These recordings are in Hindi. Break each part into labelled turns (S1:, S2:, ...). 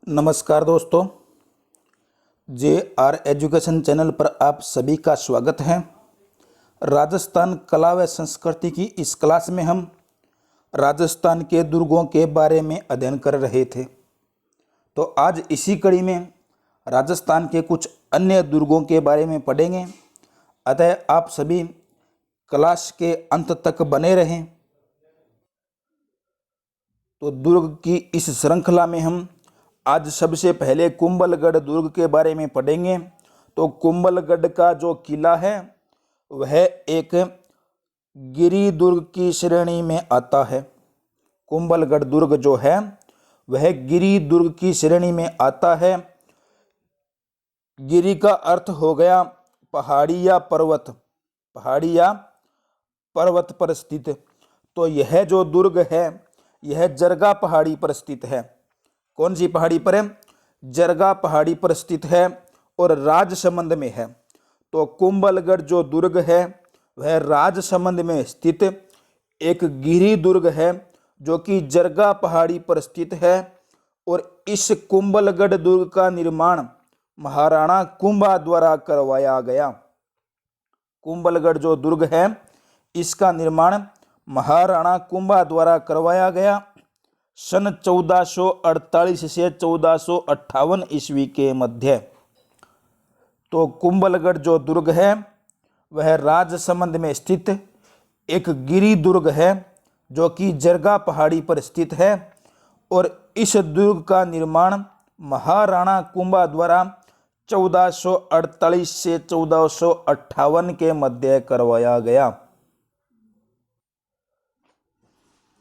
S1: नमस्कार दोस्तों, जे आर एजुकेशन चैनल पर आप सभी का स्वागत है। राजस्थान कला व संस्कृति की इस क्लास में हम राजस्थान के दुर्गों के बारे में अध्ययन कर रहे थे। तो आज इसी कड़ी में राजस्थान के कुछ अन्य दुर्गों के बारे में पढ़ेंगे। अतः आप सभी क्लास के अंत तक बने रहें। तो दुर्ग की इस श्रृंखला में हम आज सबसे पहले कुंभलगढ़ दुर्ग के बारे में पढ़ेंगे। तो कुंभलगढ़ का जो किला है वह एक गिरी दुर्ग की श्रेणी में आता है। कुंभलगढ़ दुर्ग जो है वह गिरी दुर्ग की श्रेणी में आता है। गिरी का अर्थ हो गया पहाड़ी या पर्वत, पहाड़ी या पर्वत पर स्थित। तो यह जो दुर्ग है यह जरगा पहाड़ी पर स्थित है। कौन सी पहाड़ी पर है? जरगा पहाड़ी पर स्थित है और राजसमंद में है। तो कुंभलगढ़ जो दुर्ग है वह राजसमंद में स्थित एक गिरी दुर्ग है जो कि जरगा पहाड़ी पर स्थित है। और इस कुंभलगढ़ दुर्ग का निर्माण महाराणा कुंभा द्वारा करवाया गया। कुंभलगढ़ जो दुर्ग है इसका निर्माण महाराणा कुंभा द्वारा करवाया गया सन 1448 से 1458 ईस्वी के मध्य। तो कुंभलगढ़ जो दुर्ग है वह राजसमंद में स्थित एक गिरी दुर्ग है जो कि जरगा पहाड़ी पर स्थित है। और इस दुर्ग का निर्माण महाराणा कुंभा द्वारा 1448 से 1458 के मध्य करवाया गया।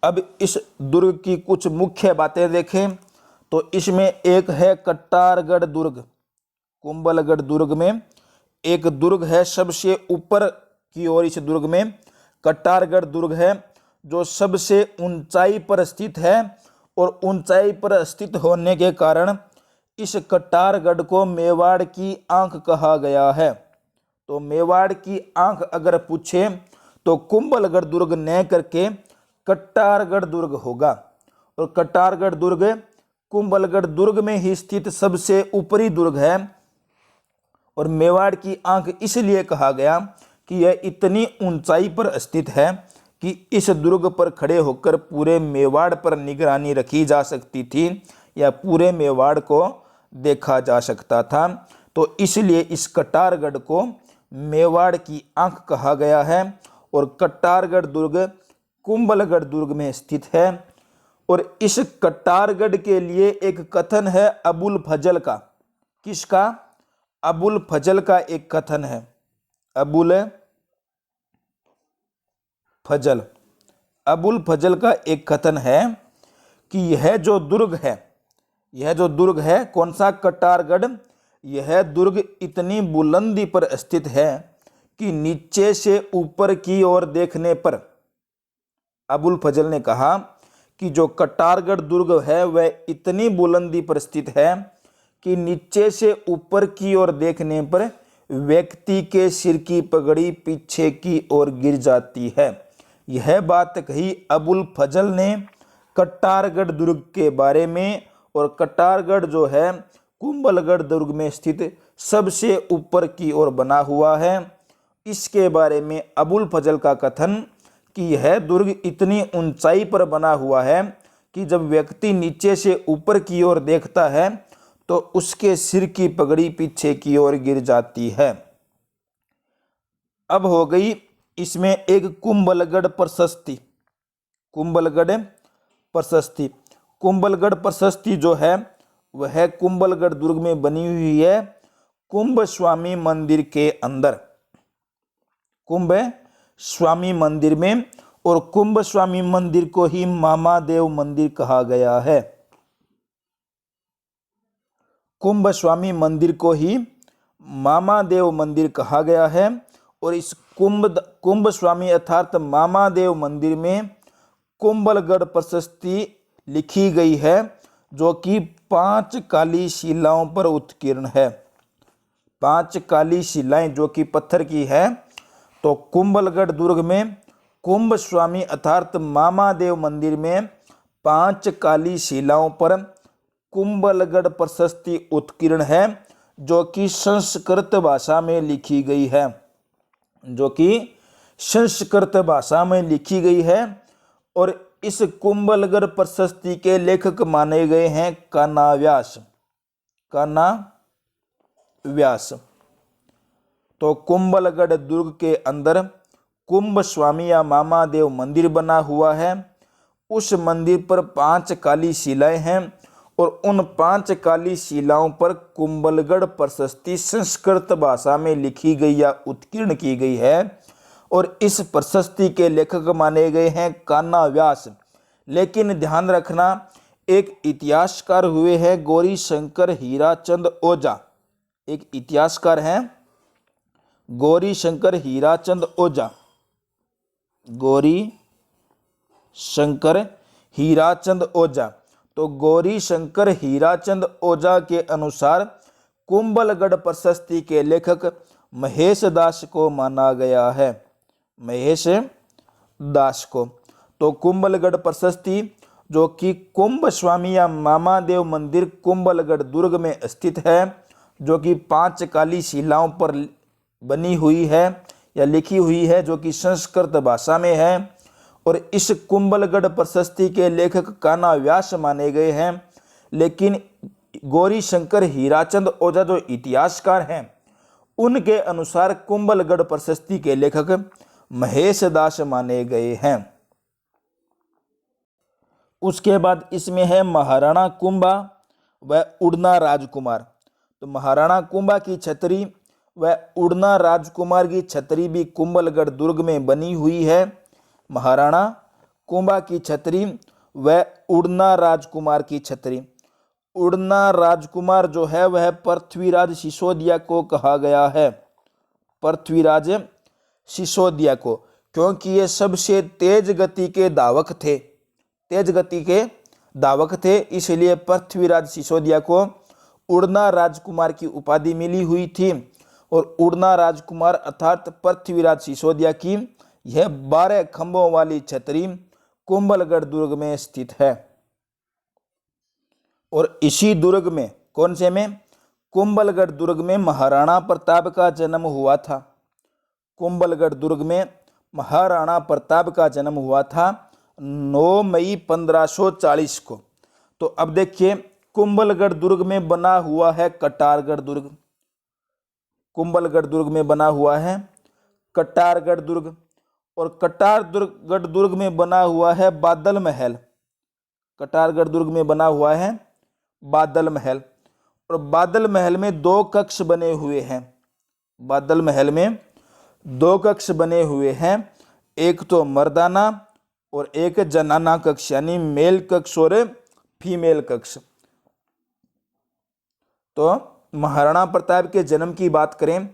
S1: अब इस दुर्ग की कुछ मुख्य बातें देखें तो इसमें एक है कट्टारगढ़ दुर्ग। कुंभलगढ़ दुर्ग में एक दुर्ग है सबसे ऊपर की ओर। इस दुर्ग में कट्टारगढ़ दुर्ग है जो सबसे ऊंचाई पर स्थित है। और ऊंचाई पर स्थित होने के कारण इस कट्टारगढ़ को मेवाड़ की आंख कहा गया है। तो मेवाड़ की आंख अगर पूछे तो कुंभलगढ़ दुर्ग न करके कट्टारगढ़ दुर्ग होगा। और कट्टारगढ़ दुर्ग कुंभलगढ़ दुर्ग में ही स्थित सबसे ऊपरी दुर्ग है। और मेवाड़ की आंख इसलिए कहा गया कि यह इतनी ऊंचाई पर स्थित है कि इस दुर्ग पर खड़े होकर पूरे मेवाड़ पर निगरानी रखी जा सकती थी या पूरे मेवाड़ को देखा जा सकता था। तो इसलिए इस कट्टारगढ़ को मेवाड़ की आंख कहा गया है। और कट्टारगढ़ दुर्ग कुंभलगढ़ दुर्ग में स्थित है। और इस कट्टारगढ़ के लिए एक कथन है अबुल फजल का। किसका? अबुल फजल का एक कथन है। अबुल फजल, अबुल फजल का एक कथन है कि यह जो दुर्ग है कौन सा? कट्टारगढ़। यह दुर्ग इतनी बुलंदी पर स्थित है कि नीचे से ऊपर की ओर देखने पर अबुल फजल ने कहा कि जो कट्टारगढ़ दुर्ग है वह इतनी बुलंदी पर स्थित है कि नीचे से ऊपर की ओर देखने पर व्यक्ति के सिर की पगड़ी पीछे की ओर गिर जाती है। यह बात कही अबुल फजल ने कट्टारगढ़ दुर्ग के बारे में। और कट्टारगढ़ जो है कुंभलगढ़ दुर्ग में स्थित सबसे ऊपर की ओर बना हुआ है। इसके बारे में अबुल फजल का कथन कि यह दुर्ग इतनी ऊंचाई पर बना हुआ है कि जब व्यक्ति नीचे से ऊपर की ओर देखता है तो उसके सिर की पगड़ी पीछे की ओर गिर जाती है। अब हो गई इसमें एक कुंभलगढ़ प्रशस्ति। कुंभलगढ़ प्रशस्ति, कुंभलगढ़ प्रशस्ति जो है वह कुंभलगढ़ दुर्ग में बनी हुई है कुंभ स्वामी मंदिर के अंदर। कुंभ स्वामी मंदिर में। और कुंभ स्वामी मंदिर को ही मामादेव मंदिर कहा गया है। कुंभ स्वामी मंदिर को ही मामादेव मंदिर कहा गया है। और इस कुंभ स्वामी अर्थात मामादेव मंदिर में कुंभलगढ़ प्रशस्ति लिखी गई है जो कि 5 काली शिलाओं पर उत्कीर्ण है। 5 काली शिलाएं जो कि पत्थर की है। तो कुंभलगढ़ दुर्ग में कुंभ स्वामी अर्थात मामादेव मंदिर में 5 काली शिलाओं पर कुंभलगढ़ प्रशस्ति उत्कीर्ण है, जो कि संस्कृत भाषा में लिखी गई है, जो कि संस्कृत भाषा में लिखी गई है। और इस कुंभलगढ़ प्रशस्ति के लेखक माने गए हैं कान्हा व्यास। कान्हा व्यास। तो कुंभलगढ़ दुर्ग के अंदर कुंभ स्वामी या मामादेव मंदिर बना हुआ है। उस मंदिर पर 5 काली शिलाएं हैं और उन 5 काली शिलाओं पर कुंभलगढ़ प्रशस्ति संस्कृत भाषा में लिखी गई या उत्कीर्ण की गई है। और इस प्रशस्ति के लेखक माने गए हैं कान्हा व्यास। लेकिन ध्यान रखना, एक इतिहासकार हुए हैं गौरी शंकर हीराचंद ओझा। एक इतिहासकार हैं गौरी शंकर हीराचंद ओझा। गौरी शंकर हीराचंद ओझा। तो गौरी शंकर हीराचंद ओझा के अनुसार कुंभलगढ़ प्रशस्ति के लेखक महेश दास को माना गया है। महेश दास को। तो कुंभलगढ़ प्रशस्ति जो कि कुंभ स्वामी या मामादेव मंदिर कुंभलगढ़ दुर्ग में स्थित है, जो कि 5 काली शिलाओं पर बनी हुई है या लिखी हुई है, जो कि संस्कृत भाषा में है। और इस कुंभलगढ़ प्रशस्ति के लेखक कान्हा व्यास माने गए हैं। लेकिन गौरी शंकर हीराचंद ओझा जो इतिहासकार हैं, उनके अनुसार कुंभलगढ़ प्रशस्ति के लेखक महेश दास माने गए हैं। उसके बाद इसमें है महाराणा कुंभा व उड़ना राजकुमार। तो महाराणा कुंभा की छतरी व उड़ना राजकुमार की छतरी भी कुंभलगढ़ दुर्ग में बनी हुई है। महाराणा कुंभा की छतरी व उड़ना राजकुमार की छतरी। उड़ना राजकुमार जो है वह पृथ्वीराज सिसोदिया को कहा गया है। पृथ्वीराज सिसोदिया को, क्योंकि ये सबसे तेज गति के धावक थे। तेज गति के धावक थे, इसलिए पृथ्वीराज सिसोदिया को उड़ना राजकुमार की उपाधि मिली हुई थी। और उड़ना राजकुमार अर्थात पृथ्वीराज सिसोदिया की यह 12 खंभों वाली छतरी कुंभलगढ़ दुर्ग में स्थित है। और इसी दुर्ग में, कौन से में? कुंभलगढ़ दुर्ग में महाराणा प्रताप का जन्म हुआ था। कुंभलगढ़ दुर्ग में महाराणा प्रताप का जन्म हुआ था 9 मई 1540 को। तो अब देखिए, कुंभलगढ़ दुर्ग में बना हुआ है कटारगढ़ दुर्ग। कुंभलगढ़ दुर्ग में बना हुआ है कटारगढ़ दुर्ग। और कटारगढ़ दुर्ग में बना हुआ है बादल महल। कटारगढ़ दुर्ग में बना हुआ है बादल महल। और बादल महल में 2 कक्ष बने हुए हैं। बादल महल में 2 कक्ष बने हुए हैं, एक तो मर्दाना और एक जनाना कक्ष, यानी मेल कक्ष और फीमेल कक्ष। तो महाराणा प्रताप के जन्म की बात करें,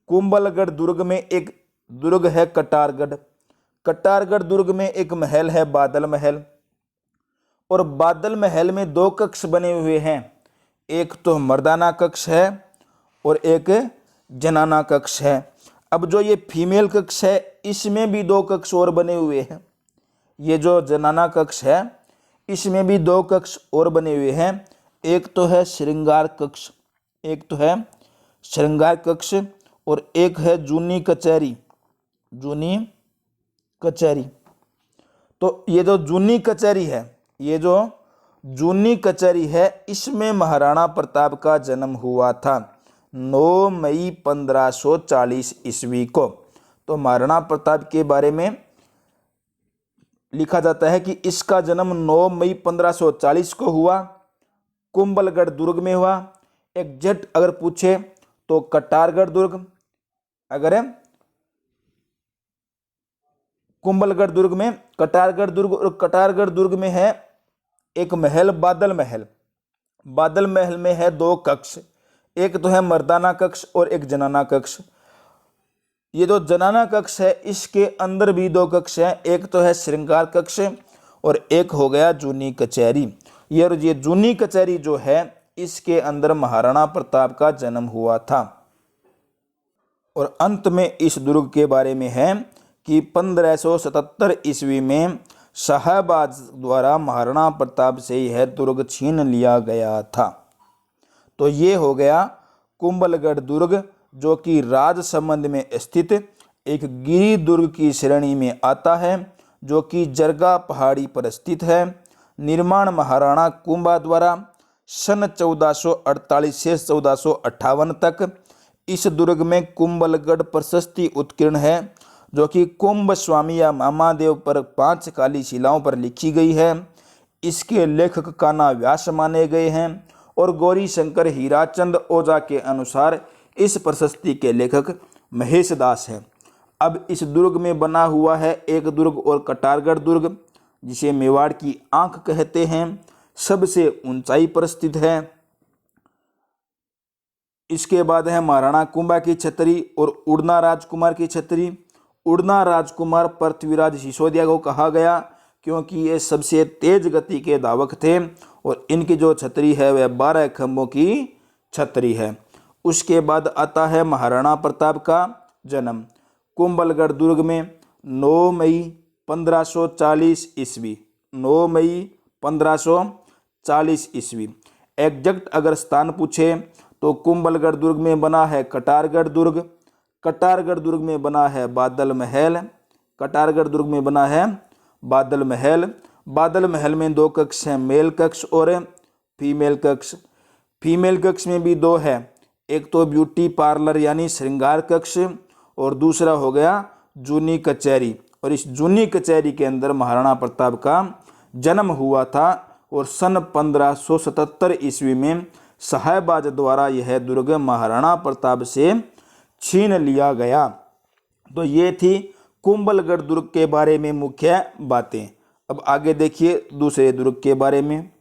S1: कुंभलगढ़ दुर्ग में एक दुर्ग है कटारगढ़। कटारगढ़ दुर्ग में एक महल है बादल महल। और बादल महल में 2 कक्ष बने हुए हैं, एक तो मर्दाना कक्ष है और एक जनाना कक्ष है। अब जो ये फीमेल कक्ष है, इसमें भी 2 कक्ष और बने हुए हैं। ये जो जनाना कक्ष है, इसमें भी 2 कक्ष और बने हुए हैं। एक तो है श्रृंगार कक्ष, एक तो है श्रृंगार कक्ष और एक है जूनी कचहरी। जूनी कचहरी। तो ये जो जूनी कचहरी है, ये जो जूनी कचहरी है, इसमें महाराणा प्रताप का जन्म हुआ था 9 मई 1540 ईस्वी को। तो महाराणा प्रताप के बारे में लिखा जाता है कि इसका जन्म 9 मई 1540 को हुआ, कुंभलगढ़ दुर्ग में हुआ। एग्जैक्ट अगर पूछे तो कटारगढ़ दुर्ग, अगर कुंभलगढ़ दुर्ग में कटारगढ़ दुर्ग, और कटारगढ़ दुर्ग में है एक महल बादल महल। बादल महल में है 2 कक्ष, एक तो है मर्दाना कक्ष और एक जनाना कक्ष। ये जो जनाना कक्ष है, इसके अंदर भी 2 कक्ष हैं, एक तो है श्रृंगार कक्ष और एक हो गया जूनी कचहरी। ये जूनी कचहरी जो है, इसके अंदर महाराणा प्रताप का जन्म हुआ था। और अंत में इस दुर्ग के बारे में है कि 1577 ईस्वी में शाहबाज द्वारा महाराणा प्रताप से यह दुर्ग छीन लिया गया था। तो ये हो गया कुंभलगढ़ दुर्ग, जो कि राजसमंद में स्थित एक गिरी दुर्ग की श्रेणी में आता है, जो कि जरगा पहाड़ी पर स्थित है। निर्माण महाराणा कुंभा द्वारा सन 1448 से 1458 तक। इस दुर्ग में कुंभलगढ़ प्रशस्ति उत्कीर्ण है, जो कि कुंभ स्वामी या मामादेव पर 5 काली शिलाओं पर लिखी गई है। इसके लेखक कान्हा व्यास माने गए हैं और गौरी शंकर हीराचंद ओझा के अनुसार इस प्रशस्ति के लेखक महेश दास हैं। अब इस दुर्ग में बना हुआ है एक दुर्ग और कटारगढ़ दुर्ग, जिसे मेवाड़ की आंख कहते हैं, सबसे ऊंचाई पर स्थित है। इसके बाद है महाराणा कुंभा की छतरी और उड़ना राजकुमार की छतरी। उड़ना राजकुमार पृथ्वीराज सिसोदिया को कहा गया क्योंकि ये सबसे तेज गति के धावक थे और इनकी जो छतरी है वह 12 खंभों की छतरी है। उसके बाद आता है महाराणा प्रताप का जन्म कुंभलगढ़ दुर्ग में 9 मई 1540 ईस्वी। 9 मई 1540 ईस्वी। एग्जैक्ट अगर स्थान पूछे तो कुंभलगढ़ दुर्ग में बना है कटारगढ़ दुर्ग, कटारगढ़ दुर्ग में बना है बादल महल, कटारगढ़ दुर्ग में बना है बादल महल। बादल महल में 2 कक्ष हैं, मेल कक्ष और फीमेल कक्ष। फीमेल कक्ष में भी 2 है, एक तो ब्यूटी पार्लर यानी श्रृंगार कक्ष और दूसरा हो गया जूनी कचहरी। और इस जूनी कचहरी के अंदर महाराणा प्रताप का जन्म हुआ था और सन 1577 ईस्वी में शाहबाज द्वारा यह दुर्ग महाराणा प्रताप से छीन लिया गया। तो ये थी कुंभलगढ़ दुर्ग के बारे में मुख्य बातें। अब आगे देखिए दूसरे दुर्ग के बारे में।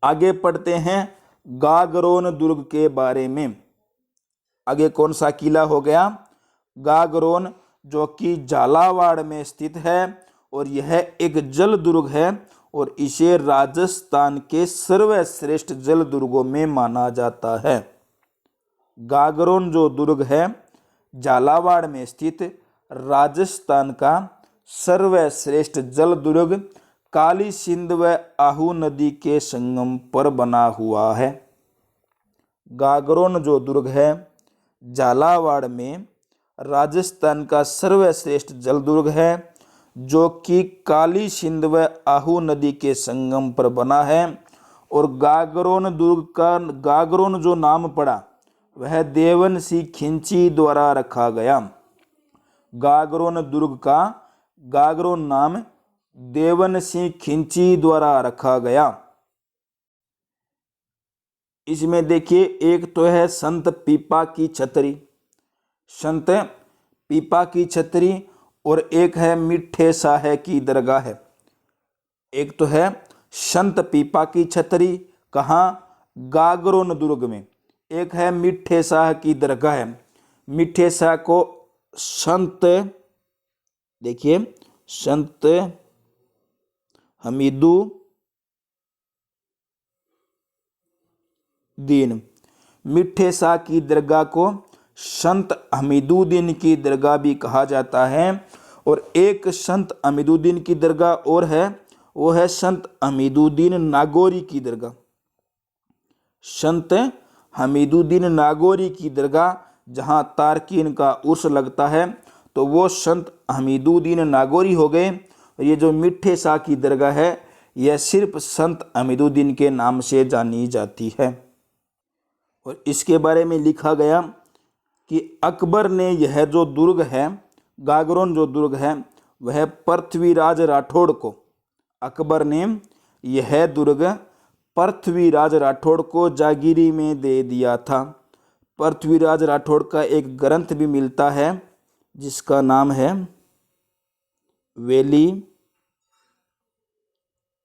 S1: आगे पढ़ते हैं गागरोन दुर्ग के बारे में। आगे कौन सा किला हो गया? गागरोन, जो कि झालावाड़ में स्थित है और यह एक जल दुर्ग है और इसे राजस्थान के सर्वश्रेष्ठ जल दुर्गों में माना जाता है। गागरोन जो दुर्ग है झालावाड़ में स्थित राजस्थान का सर्वश्रेष्ठ जल दुर्ग काली सिंध व आहू नदी के संगम पर बना हुआ है। गागरोन जो दुर्ग है झालावाड़ में राजस्थान का सर्वश्रेष्ठ जल दुर्ग है, जो कि काली सिंध व आहू नदी के संगम पर बना है। और गागरोन दुर्ग का गागरोन जो नाम पड़ा वह देवन सिंह खिंची द्वारा रखा गया। गागरोन दुर्ग का गागरोन नाम देवन सिंह खिंची द्वारा रखा गया। इसमें देखिए एक तो है संत पीपा की छतरी, संत पीपा की छतरी, और एक है मिठे साहे की दरगाह है। एक तो है संत पीपा की छतरी, कहाँ? गागरोन दुर्ग में। एक है मिठे शाह की दरगाह है। मिठे शाह को संत, देखिए संत हमीदू दीन, मिठे शाह की दरगाह को संत हमीदुद्दीन की दरगाह भी कहा जाता है। और एक संत हमीदुद्दीन की दरगाह और है, वो है संत हमीदुद्दीन नागौरी की दरगाह। संत हमीदुद्दीन नागौरी की दरगाह जहाँ तारकीन का उर्स लगता है तो वो संत हमीदुद्दीन नागौरी हो गए। और ये जो मिठे शाह की दरगाह है यह सिर्फ संत हमीदुद्दीन के नाम से जानी जाती है। और इसके बारे में लिखा गया कि अकबर ने यह जो दुर्ग है गागरोन जो दुर्ग है वह पृथ्वीराज राठौड़ को, अकबर ने यह दुर्ग पृथ्वीराज राठौड़ को जागीरी में दे दिया था। पृथ्वीराज राठौड़ का एक ग्रंथ भी मिलता है जिसका नाम है वेली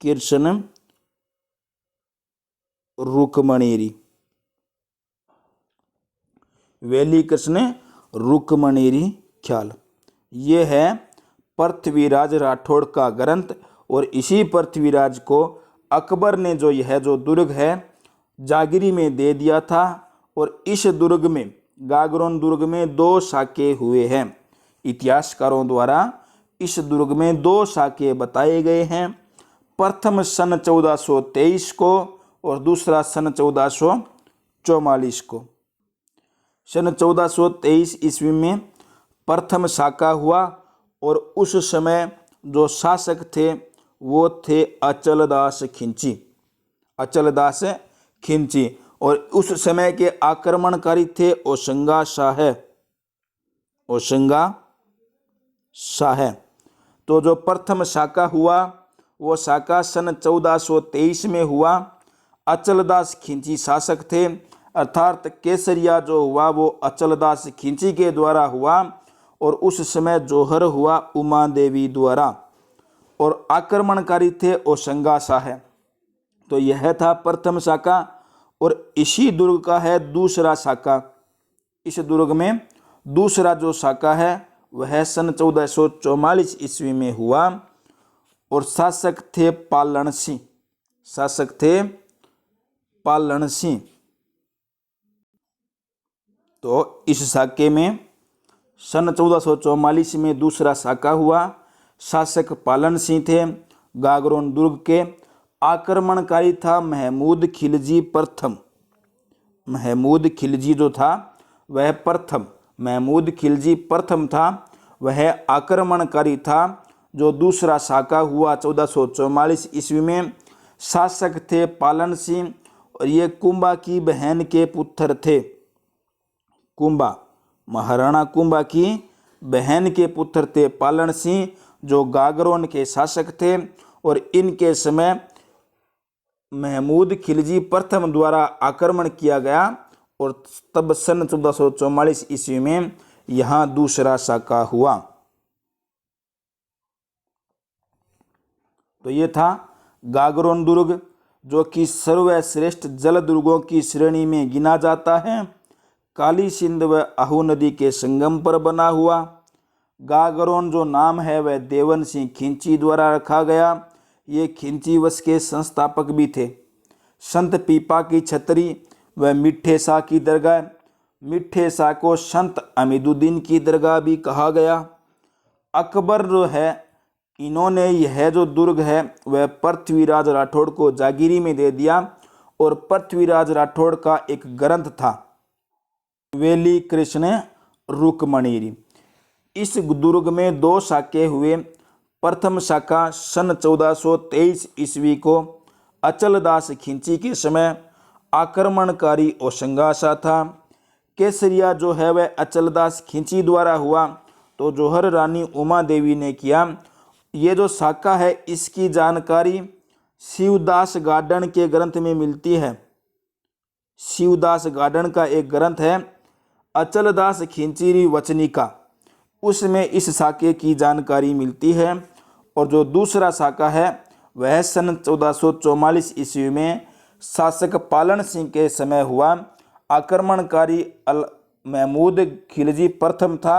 S1: कृष्ण रुक्मणीरी, वेली कृष्ण रुक्मणीरी ख्याल। ये है पृथ्वीराज राठौड़ का ग्रंथ। और इसी पृथ्वीराज को अकबर ने जो यह जो दुर्ग है जागीरी में दे दिया था। और इस दुर्ग में गागरोन दुर्ग में 2 साके हुए हैं। इतिहासकारों द्वारा इस दुर्ग में 2 साके बताए गए हैं। प्रथम सन 1423 को और दूसरा सन 1444 को। सन 1423 ईस्वी में प्रथम साका हुआ और उस समय जो शासक थे वो थे अचलदास खिंची। अचलदास खिंची। और उस समय के आक्रमणकारी थे होशंगा शाह। होशंगा शाह। तो जो प्रथम साका हुआ वो साका सन 1423 में हुआ। अचलदास खिंची शासक थे, अर्थात केसरिया जो हुआ वो अचलदास खिंची के द्वारा हुआ और उस समय जोहर हुआ उमा देवी द्वारा और आक्रमणकारी थे होशंगा शाह। तो यह था प्रथम साका और इसी दुर्ग का है दूसरा साका। इस दुर्ग में दूसरा जो साका है वह सन 1444 ईस्वी में हुआ और शासक थे पालन सिंह। शासक थे पालन सिंह। तो इस साके में सन 1444 में दूसरा साका हुआ। शासक पालन सिंह थे। गागरोन दुर्ग के आक्रमणकारी था महमूद खिलजी प्रथम। महमूद खिलजी जो था वह प्रथम, महमूद खिलजी प्रथम था, वह आक्रमणकारी था। जो दूसरा साका हुआ 1444 ईस्वी में, शासक थे पालन सिंह और ये कुंभा की बहन के पुत्र थे। कुंभा, महाराणा कुंभा की बहन के पुत्र थे पालन सिंह, जो गागरोन के शासक थे। और इनके समय महमूद खिलजी प्रथम द्वारा आक्रमण किया गया और तब सन 1444 ईस्वी में यहाँ दूसरा साका हुआ। तो ये था गागरोन दुर्ग, जो कि सर्वश्रेष्ठ जल दुर्गों की श्रेणी में गिना जाता है। काली सिंध व आहू नदी के संगम पर बना हुआ। गागरोन जो नाम है वह देवन सिंह खिंची द्वारा रखा गया। ये खिंची वंश के संस्थापक भी थे। संत पीपा की छतरी व मिठे शाह की दरगाह, मिठे शाह को संत अमीदुद्दीन की दरगाह भी कहा गया। अकबर जो है, इन्होंने यह जो दुर्ग है वह पृथ्वीराज राठौड़ को जागीरी में दे दिया और पृथ्वीराज राठौड़ का एक ग्रंथ था वेली कृष्ण रुक्मणी। इस दुर्ग में 2 साके हुए। प्रथम साका सन 1423 ईस्वी को अचलदास खिंची के समय आक्रमणकारी होशंगा शाह था। केसरिया जो है वह अचलदास खिंची द्वारा हुआ तो जोहर रानी उमा देवी ने किया। ये जो साका है इसकी जानकारी शिवदास गार्डन के ग्रंथ में मिलती है। शिवदास गार्डन का एक ग्रंथ है अचलदास खिंचीरी वचनिका, उसमें इस साके की जानकारी मिलती है। और जो दूसरा साका है वह सन 1444 ईस्वी में शासक पालन सिंह के समय हुआ। आक्रमणकारी महमूद खिलजी प्रथम था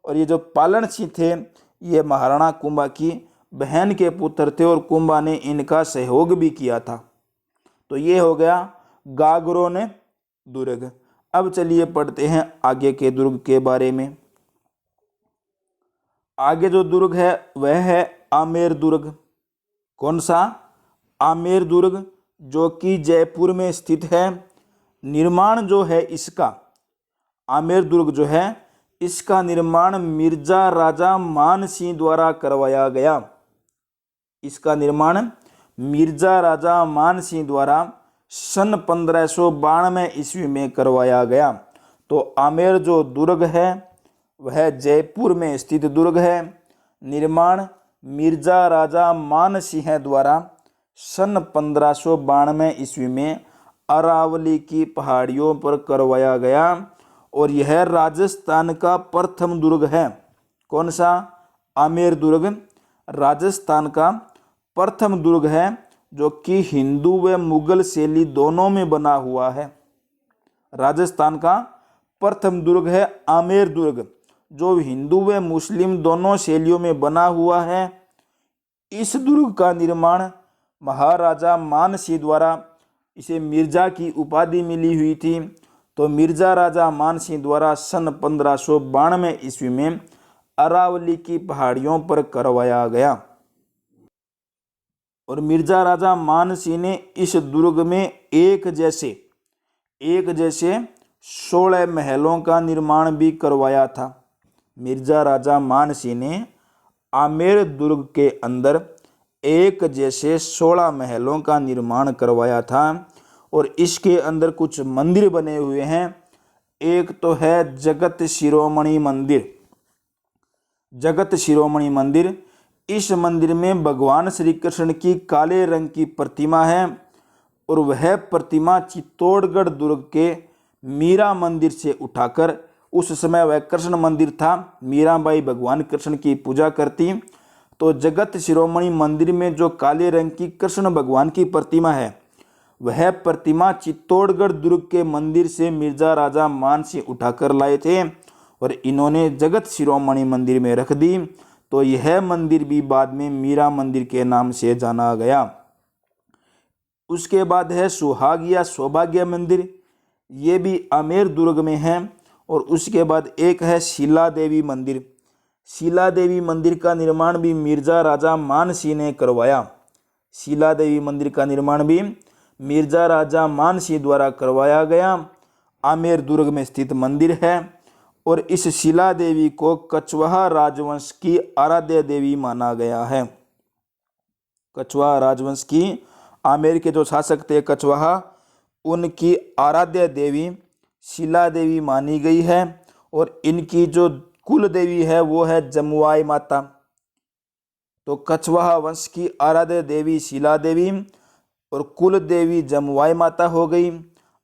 S1: और ये जो पालन सिंह थे ये महाराणा कुंभा की बहन के पुत्र थे और कुंभा ने इनका सहयोग भी किया था। तो ये हो गया गागरोन दुर्ग। अब चलिए पढ़ते हैं आगे के दुर्ग के बारे में। आगे जो दुर्ग है वह है आमेर दुर्ग। कौन सा? आमेर दुर्ग, जो कि जयपुर में स्थित है। निर्माण जो है इसका, आमेर दुर्ग जो है इसका निर्माण मिर्जा राजा मान सिंह द्वारा करवाया गया। इसका निर्माण मिर्जा राजा मान सिंह द्वारा सन 1592 ईस्वी में करवाया गया। तो आमेर जो दुर्ग है वह जयपुर में स्थित दुर्ग है। निर्माण मिर्जा राजा मान सिंह द्वारा सन 1592 ईस्वी में अरावली की पहाड़ियों पर करवाया गया और यह राजस्थान का प्रथम दुर्ग है। कौन सा? आमेर दुर्ग राजस्थान का प्रथम दुर्ग है जो कि हिंदू व मुगल शैली दोनों में बना हुआ है। राजस्थान का प्रथम दुर्ग है आमेर दुर्ग, जो हिंदू व मुस्लिम दोनों शैलियों में बना हुआ है। इस दुर्ग का निर्माण महाराजा मान सिंह द्वारा, इसे मिर्जा की उपाधि मिली हुई थी, तो मिर्जा राजा मान सिंह द्वारा सन 1592 ईस्वी में अरावली की पहाड़ियों पर करवाया गया। और मिर्जा राजा मानसिंह ने इस दुर्ग में एक जैसे 16 महलों का निर्माण भी करवाया था। मिर्जा राजा मानसिंह ने आमेर दुर्ग के अंदर एक जैसे 16 महलों का निर्माण करवाया था। और इसके अंदर कुछ मंदिर बने हुए हैं। एक तो है जगत शिरोमणि मंदिर। जगत शिरोमणि मंदिर, इस मंदिर में भगवान श्री कृष्ण की काले रंग की प्रतिमा है और वह प्रतिमा चित्तौड़गढ़ दुर्ग के मीरा मंदिर से उठाकर, उस समय वह कृष्ण मंदिर था, मीराबाई भगवान कृष्ण की पूजा करती, तो जगत शिरोमणि मंदिर में जो काले रंग की कृष्ण भगवान की प्रतिमा है वह प्रतिमा चित्तौड़गढ़ दुर्ग के मंदिर से मिर्जा राजा मानसिंह उठाकर लाए थे और इन्होंने जगत शिरोमणि मंदिर में रख दी। तो यह मंदिर भी बाद में मीरा मंदिर के नाम से जाना गया। उसके बाद है सुहाग या सौभाग्य मंदिर, ये भी आमेर दुर्ग में है। और उसके बाद एक है शीला देवी मंदिर। शीला देवी मंदिर का निर्माण भी मिर्जा राजा मानसिंह ने करवाया। शीला देवी मंदिर का निर्माण भी मिर्जा राजा मानसिंह द्वारा करवाया गया। आमेर दुर्ग में स्थित मंदिर है और इस शीला देवी को कछवाहा राजवंश की आराध्य देवी माना गया है। कछवाहा राजवंश की, आमेर के जो शासक थे कछवाहा, उनकी आराध्य देवी शीला देवी मानी गई है। और इनकी जो कुल देवी है वो है जमुआई माता। तो कछवाहा वंश की आराध्य देवी शीला देवी और कुल देवी जमुआई माता हो गई।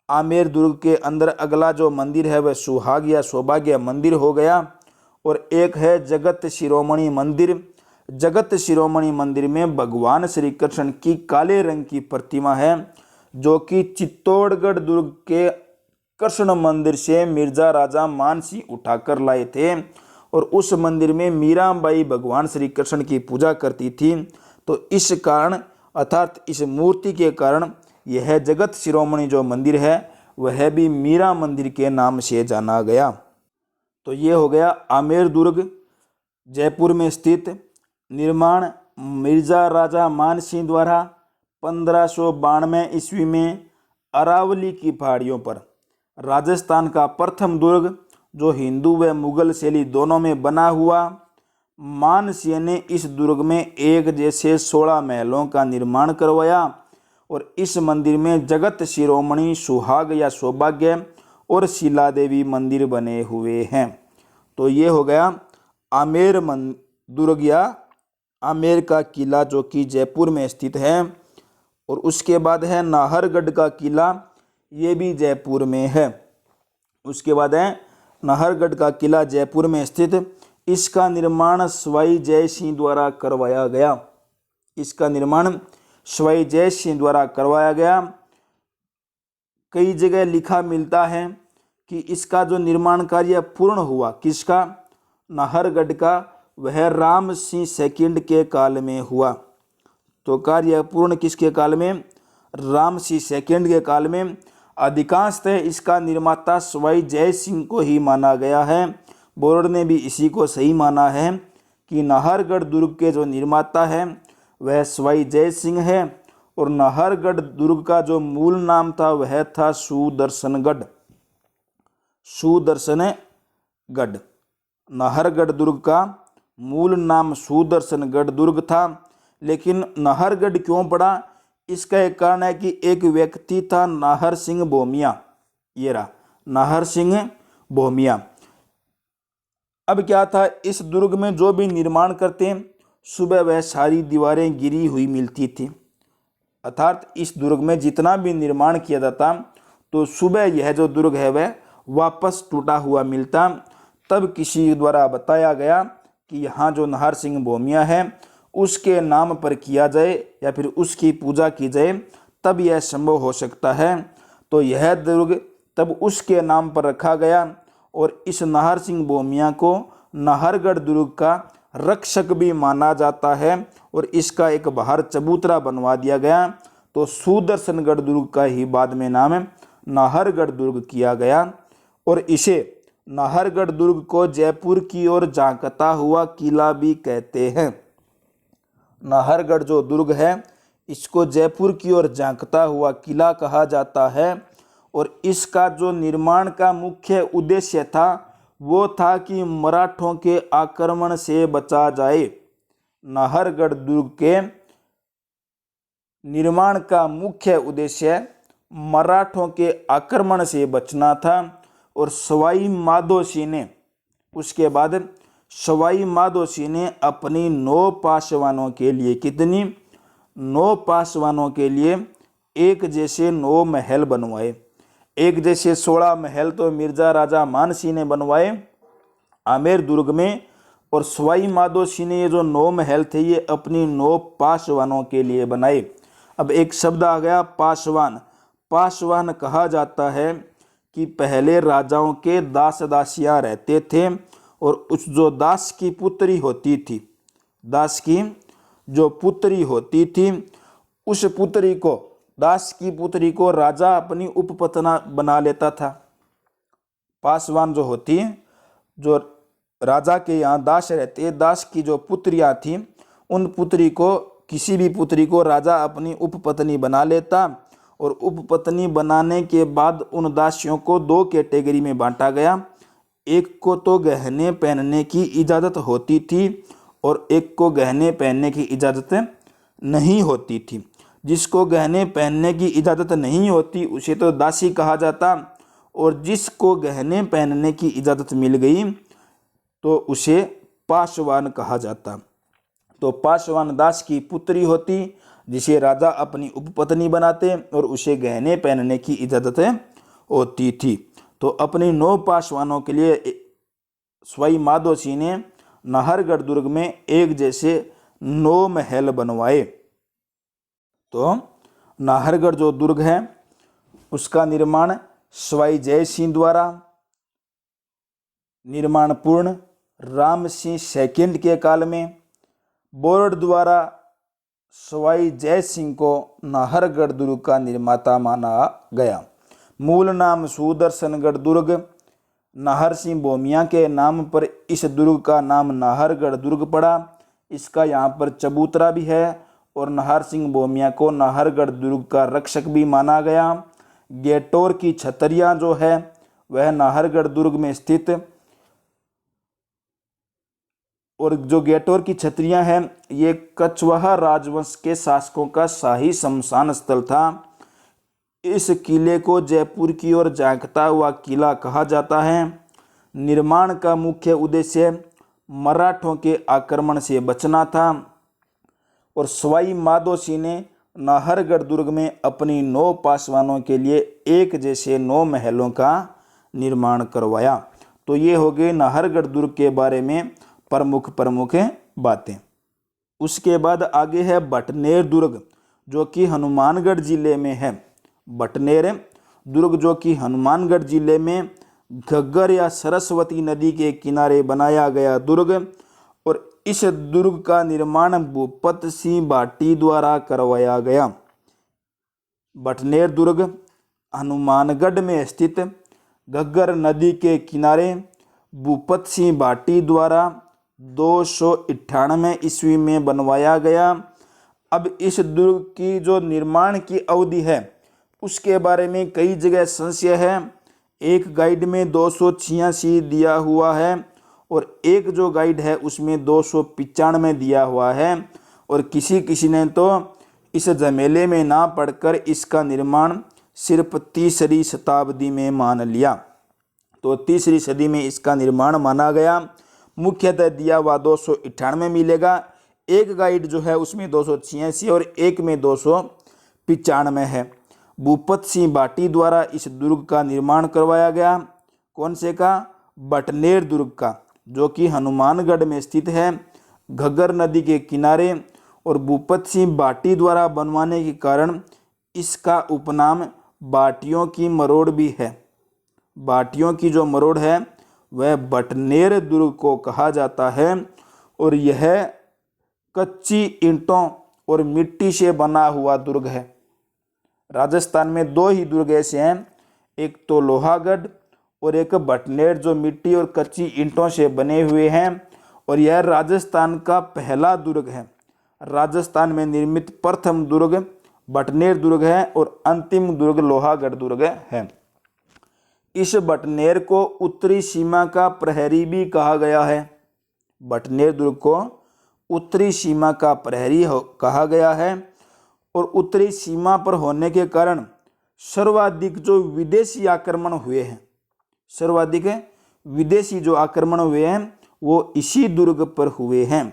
S1: आमेर दुर्ग के अंदर अगला जो मंदिर है वह सुहाग या सौभाग्य मंदिर हो गया। और एक है जगत शिरोमणि मंदिर। जगत शिरोमणि मंदिर में भगवान श्री कृष्ण की काले रंग की प्रतिमा है जो कि चित्तौड़गढ़ दुर्ग के कृष्ण मंदिर से मिर्जा राजा मानसिंह उठाकर लाए थे और उस मंदिर में मीराबाई भगवान श्री कृष्ण की पूजा करती थी। तो इस कारण अर्थात इस मूर्ति के कारण यह जगत शिरोमणि जो मंदिर है वह भी मीरा मंदिर के नाम से जाना गया। तो ये हो गया आमेर दुर्ग जयपुर में स्थित। निर्माण मिर्जा राजा मानसिंह द्वारा 1592 ईस्वी में अरावली की पहाड़ियों पर राजस्थान का प्रथम दुर्ग जो हिंदू व मुगल शैली दोनों में बना हुआ। मानसिंह ने इस दुर्ग में एक जैसे 16 महलों का निर्माण करवाया और इस मंदिर में जगत शिरोमणि, सुहाग या सौभाग्य और शीला देवी मंदिर बने हुए हैं। तो ये हो गया आमेर दुर्ग या आमेर का किला जो कि जयपुर में स्थित है। और उसके बाद है नाहरगढ़ का किला, ये भी जयपुर में है। उसके बाद है नाहरगढ़ का किला जयपुर में स्थित। इसका निर्माण सवाई जय सिंह द्वारा करवाया गया। इसका निर्माण सवाई जय सिंह द्वारा करवाया गया। कई जगह लिखा मिलता है कि इसका जो निर्माण कार्य पूर्ण हुआ किसका, नाहरगढ़ का, वह राम सिंह सेकंड के काल में हुआ। तो कार्य पूर्ण किसके काल में, राम सिंह सेकंड के काल में। अधिकांशतः इसका निर्माता सवाई जय सिंह को ही माना गया है। बोर्ड ने भी इसी को सही माना है कि नाहरगढ़ दुर्ग के जो निर्माता है वह सवाई जय सिंह है। और नाहरगढ़ दुर्ग का जो मूल नाम था वह था सुदर्शनगढ़। सुदर्शनगढ़, नाहरगढ़ दुर्ग का मूल नाम सुदर्शनगढ़ दुर्ग था। लेकिन नाहरगढ़ क्यों पड़ा, इसका एक कारण है कि एक व्यक्ति था नाहर सिंह भोमिया। ये रहा नाहर सिंह भोमिया। अब क्या था, इस दुर्ग में जो भी निर्माण करते सुबह वह सारी दीवारें गिरी हुई मिलती थी। अर्थात इस दुर्ग में जितना भी निर्माण किया जाता तो सुबह यह जो दुर्ग है वह वापस टूटा हुआ मिलता। तब किसी द्वारा बताया गया कि यहाँ जो नाहर सिंह भोमिया है उसके नाम पर किया जाए या फिर उसकी पूजा की जाए, तब यह संभव हो सकता है। तो यह दुर्ग तब उसके नाम पर रखा गया और इस नाहर सिंह भोमिया को नाहरगढ़ दुर्ग का रक्षक भी माना जाता है और इसका एक बाहर चबूतरा बनवा दिया गया। तो सुदर्शनगढ़ दुर्ग का ही बाद में नाम नाहरगढ़ दुर्ग किया गया और इसे नाहरगढ़ दुर्ग को जयपुर की ओर झांकता हुआ किला भी कहते हैं। नाहरगढ़ जो दुर्ग है इसको जयपुर की ओर झांकता हुआ किला कहा जाता है और इसका जो निर्माण का मुख्य उद्देश्य था वो था कि मराठों के आक्रमण से बचा जाए। नाहरगढ़ दुर्ग के निर्माण का मुख्य उद्देश्य मराठों के आक्रमण से बचना था और सवाई माधोसिंह ने उसके बाद सवाई माधोसिंह ने अपनी 9 पासवानों के लिए कितनी 9 पासवानों के लिए एक जैसे 9 महल बनवाए। एक जैसे 16 महल तो मिर्जा राजा मानसिंह ने बनवाए आमेर दुर्ग में और सवाई माधोसिंह ने ये जो 9 महल थे ये अपनी 9 पासवानों के लिए बनाए। अब एक शब्द आ गया पासवान। पासवान कहा जाता है कि पहले राजाओं के दास दासियां रहते थे और उस जो दास की पुत्री होती थी, दास की जो पुत्री होती थी उस पुत्री को दास की पुत्री को राजा अपनी उपपत्नी बना लेता था। पासवान जो होती जो राजा के यहाँ दास रहते दास की जो पुत्रियाँ थी उन पुत्री को किसी भी पुत्री को राजा अपनी उपपत्नी बना लेता और उपपत्नी बनाने के बाद उन दासियों को 2 कैटेगरी में बांटा गया। एक को तो गहने पहनने की इजाज़त होती थी और एक को गहने पहनने की इजाज़त नहीं होती थी। जिसको गहने पहनने की इजाज़त नहीं होती उसे तो दासी कहा जाता और जिसको गहने पहनने की इजाज़त मिल गई तो उसे पासवान कहा जाता। तो पासवान दास की पुत्री होती जिसे राजा अपनी उपपत्नी बनाते और उसे गहने पहनने की इजाज़त होती थी। तो अपनी 9 पासवानों के लिए सवाई माधोसिंह ने नाहरगढ़ दुर्ग में एक जैसे 9 महल बनवाए। तो नाहरगढ़ जो दुर्ग है उसका निर्माण सवाई जय सिंह द्वारा निर्माण पूर्ण राम सिंह सेकंड के काल में बोर्ड द्वारा सवाई जय सिंह को नाहरगढ़ दुर्ग का निर्माता माना गया। मूल नाम सुदर्शनगढ़ दुर्ग नाहर सिंह बोमिया के नाम पर इस दुर्ग का नाम नाहरगढ़ दुर्ग पड़ा। इसका यहाँ पर चबूतरा भी है और नाहर सिंह बोमिया को नाहरगढ़ दुर्ग का रक्षक भी माना गया। गेटोर की छतरियाँ जो है वह नाहरगढ़ दुर्ग में स्थित और जो गेटोर की छतरियाँ हैं ये कछवाहा राजवंश के शासकों का शाही शमशान स्थल था। इस किले को जयपुर की ओर झांकता हुआ किला कहा जाता है। निर्माण का मुख्य उद्देश्य मराठों के आक्रमण से बचना था और सवाई माधोसिंह ने नाहरगढ़ दुर्ग में अपनी 9 पासवानों के लिए एक जैसे 9 महलों का निर्माण करवाया। तो ये हो गए नाहरगढ़ दुर्ग के बारे में प्रमुख बातें। उसके बाद आगे है बटनेर दुर्ग जो कि हनुमानगढ़ जिले में है। बटनेर दुर्ग जो कि हनुमानगढ़ जिले में घग्गर या सरस्वती नदी के किनारे बनाया गया दुर्ग और इस दुर्ग का निर्माण भूपत सिंह भाटी द्वारा करवाया गया। बटनेर दुर्ग हनुमानगढ़ में स्थित घग्गर नदी के किनारे भूपत सिंह भाटी द्वारा 298 ईस्वी में बनवाया गया। अब इस दुर्ग की जो निर्माण की अवधि है उसके बारे में कई जगह संशय है। एक गाइड में 286 दिया हुआ है और एक जो गाइड है उसमें 295 दिया हुआ है और किसी ने तो इस झमेले में ना पढ़कर इसका निर्माण सिर्फ 3री शताब्दी में मान लिया। तो 3री सदी में इसका निर्माण माना गया। मुख्यतः दिया हुआ 298 मिलेगा। एक गाइड जो है उसमें 286 और एक में 295 है। भूपत सिंह भाटी द्वारा इस दुर्ग का निर्माण करवाया गया। कौन से का? बटनेर दुर्ग का, जो कि हनुमानगढ़ में स्थित है, घग्गर नदी के किनारे। और भूपत सिंह भाटी द्वारा बनवाने के कारण इसका उपनाम भाटियों की मरोड़ भी है। भाटियों की जो मरोड़ है वह बटनेर दुर्ग को कहा जाता है और यह कच्ची ईंटों और मिट्टी से बना हुआ दुर्ग है। राजस्थान में 2 ही दुर्ग ऐसे हैं, एक तो लोहागढ़ और एक बटनेर जो मिट्टी और कच्ची ईंटों से बने हुए हैं। और यह राजस्थान का पहला दुर्ग है। राजस्थान में निर्मित प्रथम दुर्ग बटनेर दुर्ग है और अंतिम दुर्ग लोहागढ़ दुर्ग है। इस बटनेर को उत्तरी सीमा का प्रहरी भी कहा गया है। बटनेर दुर्ग को उत्तरी सीमा का प्रहरी कहा गया है। और उत्तरी सीमा पर होने के कारण सर्वाधिक जो विदेशी आक्रमण हुए हैं, सर्वाधिक विदेशी जो आक्रमण हुए हैं वो इसी दुर्ग पर हुए हैं।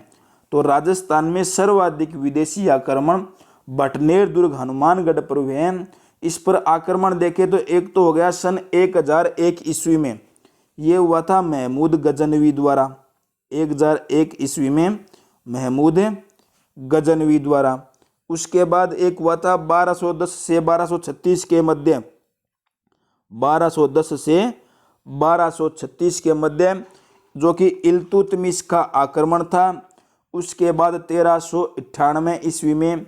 S1: तो राजस्थान में सर्वाधिक विदेशी आक्रमण बटनेर दुर्ग हनुमानगढ़ पर हुए हैं। इस पर आक्रमण देखें तो एक तो हो गया सन 1001 ईस्वी में, ये हुआ था महमूद गजनवी द्वारा। 1001 ईस्वी में महमूद गजनवी द्वारा। उसके बाद एक हुआ था 1210 से 1236 के मध्य, 1210 से 1236 के मध्य, जो कि इल्तुतमिश का आक्रमण था। उसके बाद 1398 ईस्वी में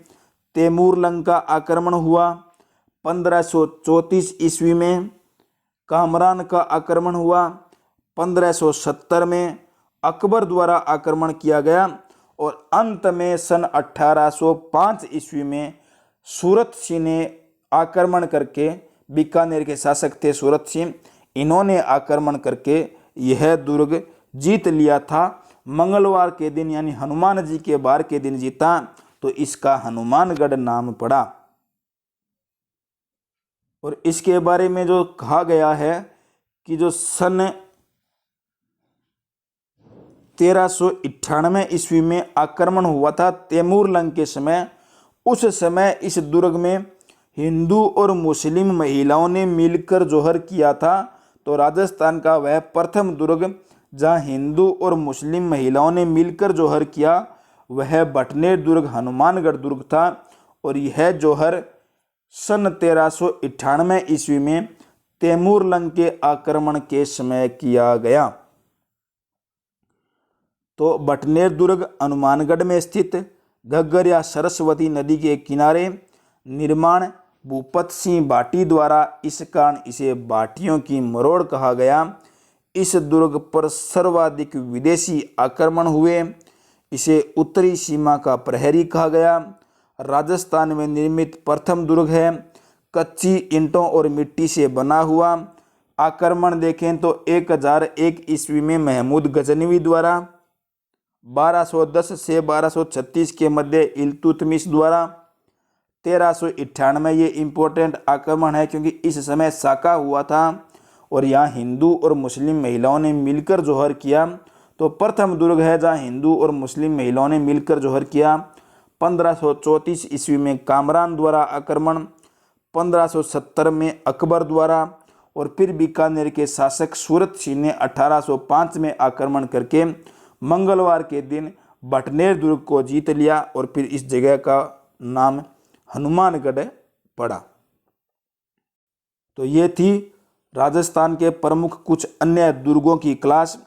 S1: तैमूरलंग का आक्रमण हुआ। 1534 ईस्वी में कामरान का आक्रमण हुआ। 1570 में अकबर द्वारा आक्रमण किया गया। और अंत में सन 1805 ईस्वी में सूरत सिंह ने आक्रमण करके, बीकानेर के शासक थे सूरत सिंह, इन्होंने आक्रमण करके यह दुर्ग जीत लिया था। मंगलवार के दिन यानी हनुमान जी के वार के दिन जीता, तो इसका हनुमानगढ़ नाम पड़ा। और इसके बारे में जो कहा गया है कि जो सन 1398 ईस्वी में आक्रमण हुआ था तैमूरलंग के समय, उस समय इस दुर्ग में हिंदू और मुस्लिम महिलाओं ने मिलकर जौहर किया था। तो राजस्थान का वह प्रथम दुर्ग जहां हिंदू और मुस्लिम महिलाओं ने मिलकर जौहर किया वह बटनेर दुर्ग हनुमानगढ़ दुर्ग था। और यह जौहर सन 1398 ईस्वी में तैमूरलंग के आक्रमण के समय किया गया। तो बटनेर दुर्ग हनुमानगढ़ में स्थित घग्गर या सरस्वती नदी के किनारे, निर्माण भूपत सिंह भाटी द्वारा, इस कारण इसे भाटियों की मरोड़ कहा गया। इस दुर्ग पर सर्वाधिक विदेशी आक्रमण हुए। इसे उत्तरी सीमा का प्रहरी कहा गया। राजस्थान में निर्मित प्रथम दुर्ग है। कच्ची ईंटों और मिट्टी से बना हुआ। आक्रमण देखें तो 1001 ईस्वी में महमूद गजनवी द्वारा, 1210 से 1236 के मध्य इल्तुतमिश द्वारा, 1398 ये इम्पोर्टेंट आक्रमण है क्योंकि इस समय साका हुआ था और यहाँ हिंदू और मुस्लिम महिलाओं ने मिलकर जौहर किया। तो प्रथम दुर्ग है जहाँ हिंदू और मुस्लिम महिलाओं ने मिलकर जौहर किया। 1534 ईस्वी में कामरान द्वारा आक्रमण, 1570 में अकबर द्वारा, और फिर बीकानेर के शासक सूरत सिंह ने 1805 में आक्रमण करके मंगलवार के दिन बटनेर दुर्ग को जीत लिया और फिर इस जगह का नाम हनुमानगढ़ पड़ा। तो ये थी राजस्थान के प्रमुख कुछ अन्य दुर्गों की क्लास।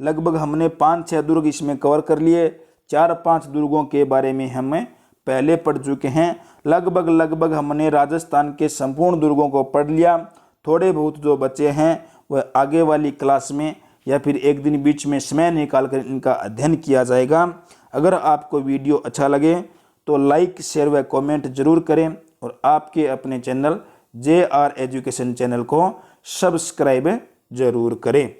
S1: लगभग हमने 5-6 दुर्ग इसमें कवर कर लिए। 4-5 दुर्गों के बारे में हमें पहले पढ़ चुके हैं। लगभग हमने राजस्थान के संपूर्ण दुर्गों को पढ़ लिया। थोड़े बहुत जो बचे हैं वह आगे वाली क्लास में या फिर एक दिन बीच में समय निकाल कर इनका अध्ययन किया जाएगा। अगर आपको वीडियो अच्छा लगे तो लाइक, शेयर व कमेंट जरूर करें और आपके अपने चैनल JR एजुकेशन चैनल को सब्सक्राइब जरूर करें।